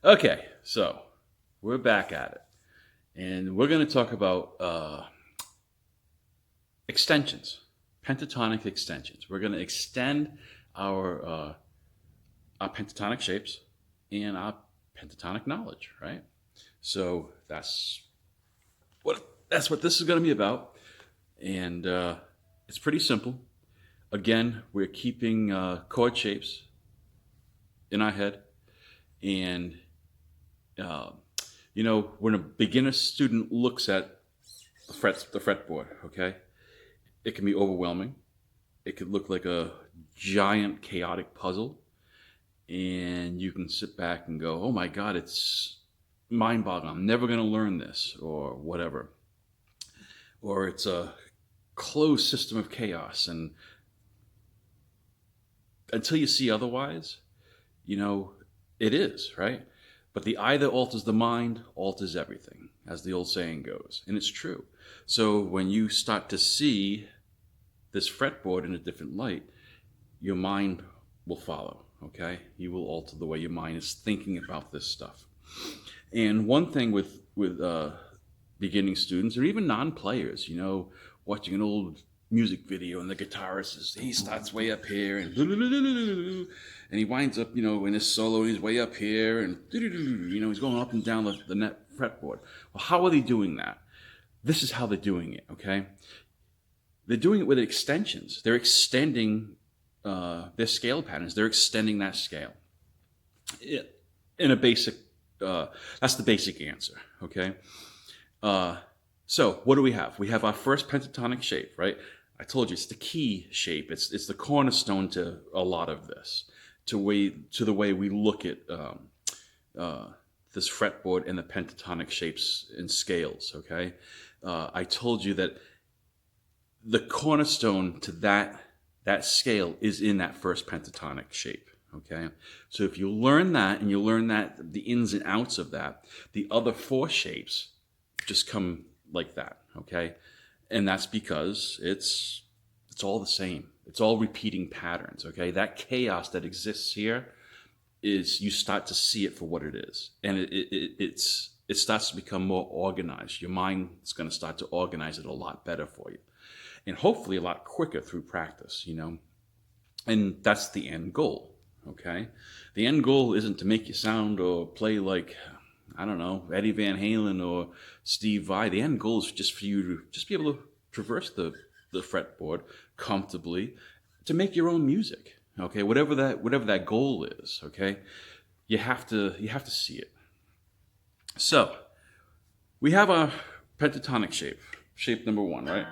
Okay, so we're back at it, and we're going to talk about extensions, pentatonic extensions. We're going to extend our uh, our pentatonic shapes and our pentatonic knowledge, right? So that's what this is going to be about, and it's pretty simple. Again, we're keeping chord shapes in our head, and uh, when a beginner student looks at the fretboard, okay, it can be overwhelming. It could look like a giant chaotic puzzle, and you can sit back and go, "Oh my God, it's mind-boggling. I'm never going to learn this," or whatever. Or it's a closed system of chaos, and until you see otherwise, you know, it is, right? But the eye that alters the mind alters everything, as the old saying goes. And it's true. So when you start to see this fretboard in a different light, your mind will follow, okay? You will alter the way your mind is thinking about this stuff. And one thing with beginning students or even non-players, watching an old music video and the guitarist he starts way up here and he winds up, in his solo, he's way up here and he's going up and down the net fretboard. Well, how are they doing that? This is how they're doing it, okay? They're doing it with extensions. They're extending their scale patterns. They're extending that scale. In a basic, that's the basic answer, okay? So what do we have? We have our first pentatonic shape, right? I told you it's the key shape. It's the cornerstone to a lot of this, to the way we look at this fretboard and the pentatonic shapes and scales. Okay, I told you that the cornerstone to that scale is in that first pentatonic shape. Okay, so if you learn that and you learn that the ins and outs of that, the other four shapes just come like that. Okay, and that's because it's all the same. It's all repeating patterns. Okay, that chaos that exists here is, you start to see it for what it is, and it starts to become more organized. Your mind is going to start to organize it a lot better for you, and hopefully a lot quicker through practice. And that's the end goal. Okay, the end goal isn't to make you sound or play like, I don't know, Eddie Van Halen or Steve Vai. The end goal is just for you to just be able to traverse the fretboard comfortably to make your own music. Okay, whatever that goal is. Okay, you have to see it. So we have our pentatonic shape number one, right?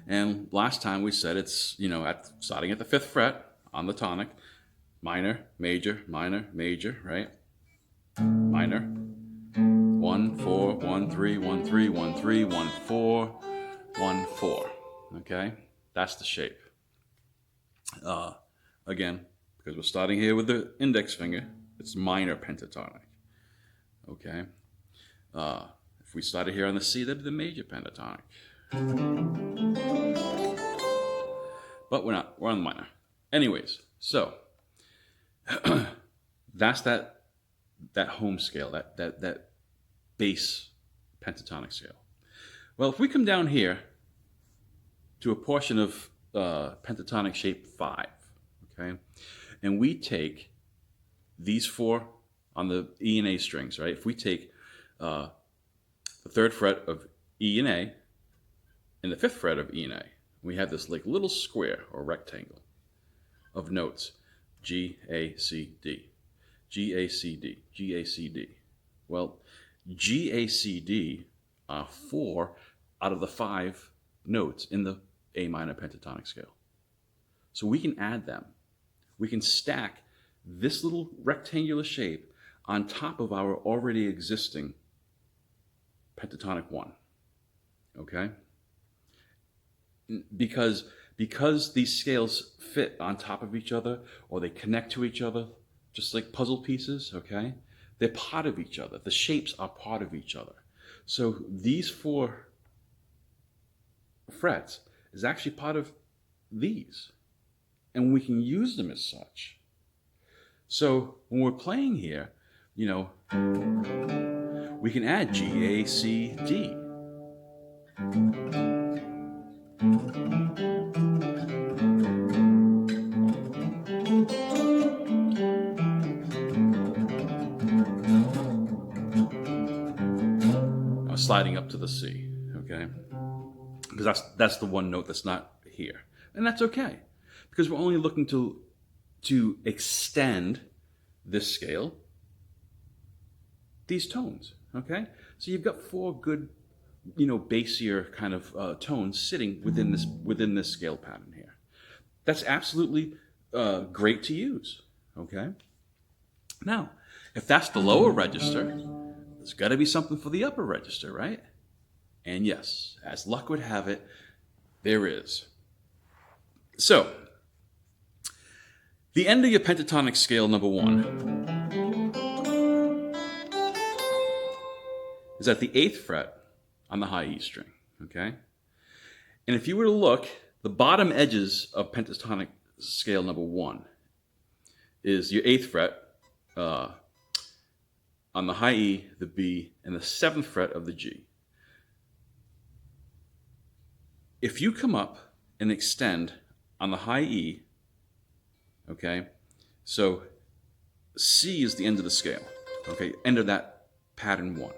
And last time we said it's starting at the fifth fret on the tonic, minor, major, right? Minor, 1 4 1 3 1 3 1 3 1 4 1 4. Okay, that's the shape. Again, because we're starting here with the index finger, it's minor pentatonic. Okay, if we started here on the C, that'd be the major pentatonic. But we're not. We're on the minor. Anyways, so that's that home scale, that base pentatonic scale. Well, if we come down here to a portion of pentatonic shape 5, okay, and we take these four on the E and A strings, right? If we take the third fret of E and A and the fifth fret of E and A, we have this like little square or rectangle of notes: G, A, C, D, G, A, C, D, G, A, C, D. Well, G, A, C, D are 4 out of the 5 notes in the A minor pentatonic scale. So we can add them. We can stack this little rectangular shape on top of our already existing pentatonic 1. Okay? Because these scales fit on top of each other, or they connect to each other just like puzzle pieces, okay? They're part of each other. The shapes are part of each other. So these 4 frets is actually part of these, and we can use them as such. So when we're playing here, you know, we can add G, A, C, D. Sliding up to the C, okay? Because that's the one note that's not here. And that's okay, because we're only looking to extend this scale, these tones, okay? So you've got 4 good, bassier kind of tones sitting within this scale pattern here. That's absolutely great to use, okay? Now, if that's the lower register, there's got to be something for the upper register, right? And yes, as luck would have it, there is. So, the end of your pentatonic scale, number 1, is at the 8th fret on the high E string, okay? And if you were to look, the bottom edges of pentatonic scale number 1 is your 8th fret on the high E, the B, and the 7th fret of the G. If you come up and extend on the high E, okay, so C is the end of the scale, okay, end of that pattern 1.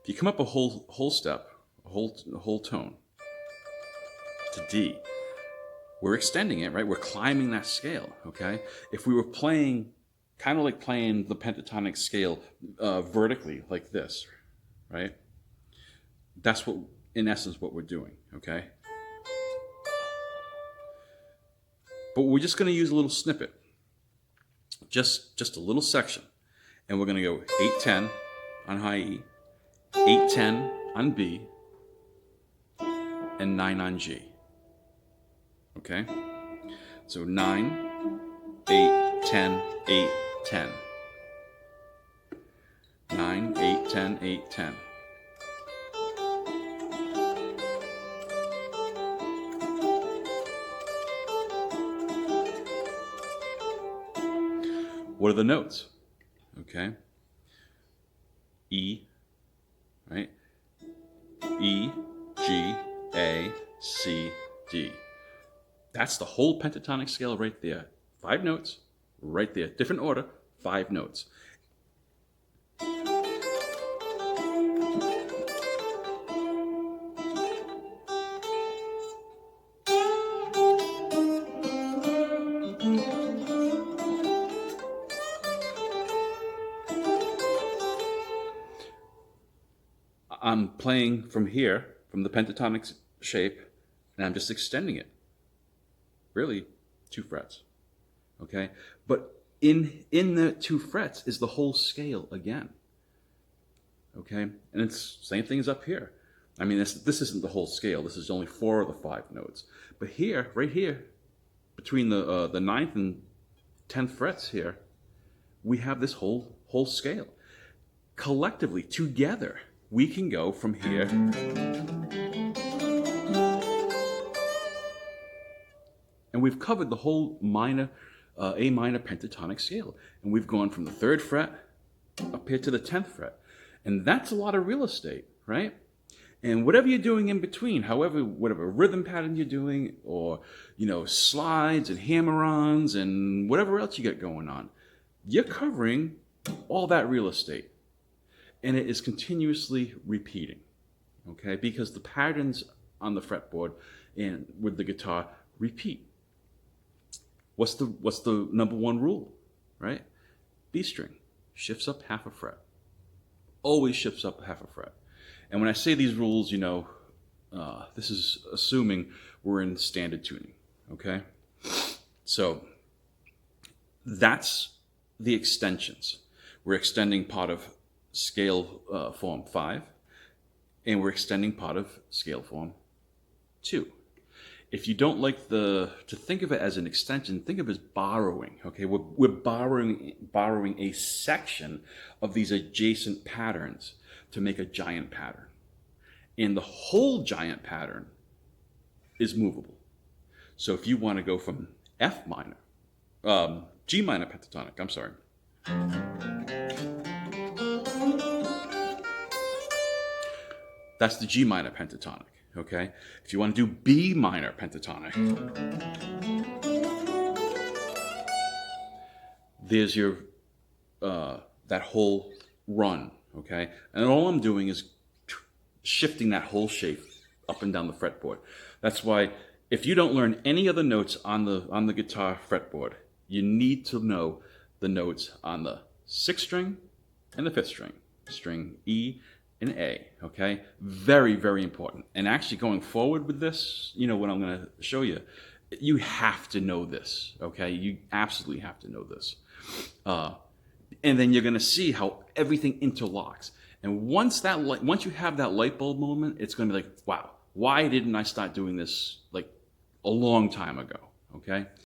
If you come up a whole step, a whole tone to D, we're extending it, right? We're climbing that scale, okay? If we were playing, kind of like playing the pentatonic scale vertically like this, right? That's what, in essence, what we're doing, okay? But we're just going to use a little snippet, just a little section, and we're going to go 8-10 on high E, 8-10 on B, and 9 on G. Okay? So 9, 8, 10, 8, 10. 9, 8, 10, 8, 10. What are the notes? Okay? E, right? E, G, A, C, D. That's the whole pentatonic scale right there. 5 notes, right there. Different order, 5 notes. I'm playing from here, from the pentatonic shape, and I'm just extending it. Really, 2 frets. Okay? But in the 2 frets is the whole scale again. Okay? And it's same thing as up here. I mean, this isn't the whole scale. This is only 4 of the 5 notes. But here, right here, between the 9th and 10th frets here, we have this whole scale. Collectively, together, we can go from here and we've covered the whole minor, A minor pentatonic scale. And we've gone from the 3rd fret up here to the 10th fret. And that's a lot of real estate, right? And whatever you're doing in between, whatever rhythm pattern you're doing, or, slides and hammer-ons and whatever else you got going on, you're covering all that real estate. And it is continuously repeating, okay? Because the patterns on the fretboard and with the guitar repeat. What's the number 1 rule, right? B string shifts up half a fret. Always shifts up half a fret. And when I say these rules, this is assuming we're in standard tuning, okay? So that's the extensions. We're extending part of scale form 5, and we're extending part of scale form 2. If you don't like to think of it as an extension, think of it as borrowing. Okay, we're borrowing a section of these adjacent patterns to make a giant pattern, and the whole giant pattern is movable. So if you want to go from F minor, G minor pentatonic, I'm sorry. That's the G minor pentatonic, okay? If you want to do B minor pentatonic, there's your, that whole run, okay? And all I'm doing is shifting that whole shape up and down the fretboard. That's why if you don't learn any other notes on the guitar fretboard, you need to know the notes on the 6th string and the 5th string, string E and A, okay? Very, very important. And actually going forward with this, you know what I'm gonna show you, you have to know this, okay? You absolutely have to know this. And then you're gonna see how everything interlocks. And once you have that light bulb moment, it's gonna be like, wow, why didn't I start doing this like a long time ago, okay?